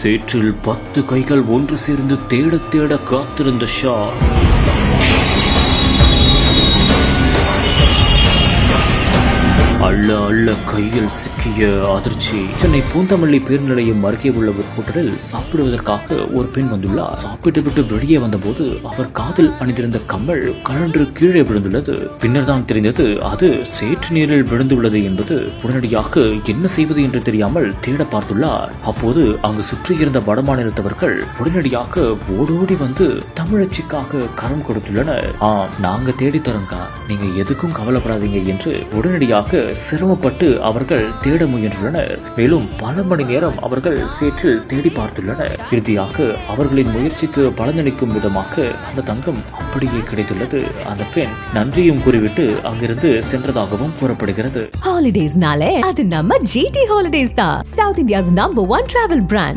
சேற்றில் 10 கைகள் ஒன்று சேர்ந்து தேட தேட காத்திருந்த ஷா அள்ள அள்ள கையில் சிக்கிய அதிர்ச்சி. சென்னை பூந்தமல்லி பேருந்து நிலையம் அருகே உள்ள ஒரு ஹோட்டலில் சாப்பிடுவதற்காக ஒரு பெண் வந்துள்ளார். சாப்பிட்டு விட்டு வெளியே வந்தபோது அவர் காதில் அணிந்திருந்த கம்மல் கழன்று கீழே விழுந்துள்ளது. பின்னர் தான் தெரிந்தது அது சேற்று நீரில் விழுந்துள்ளது என்பது. உடனடியாக என்ன செய்வது என்று தெரியாமல் தேட பார்த்துள்ளார். அப்போது அங்கு சுற்றியிருந்த வடமாநிலத்தவர்கள் உடனடியாக ஓடோடி வந்து தமிழச்சிக்காக கரம் கொடுத்துள்ளனர். நாங்க தேடி தரோங்க, நீங்க எதுக்கும் கவலைப்படாதீங்க என்று உடனடியாக சிரமப்பட்டு அவர்கள் தேட முயன்றுள்ளனர். மேலும் பல மணி நேரம் அவர்கள் சேற்றில் தேடி பார்த்துள்ளனர். இறுதியாக அவர்களின் முயற்சிக்கு பலனளிக்கும் விதமாக அந்த தங்கம் அப்படியே கிடைத்துள்ளது. அந்த பெண் நன்றியும் கூறிவிட்டு அங்கிருந்து சென்றதாகவும் கூறப்படுகிறது. ஹாலிடேஸ்னாலே அது நம்ம GT ஹாலிடேஸ் தான். South India's number 1 travel brand.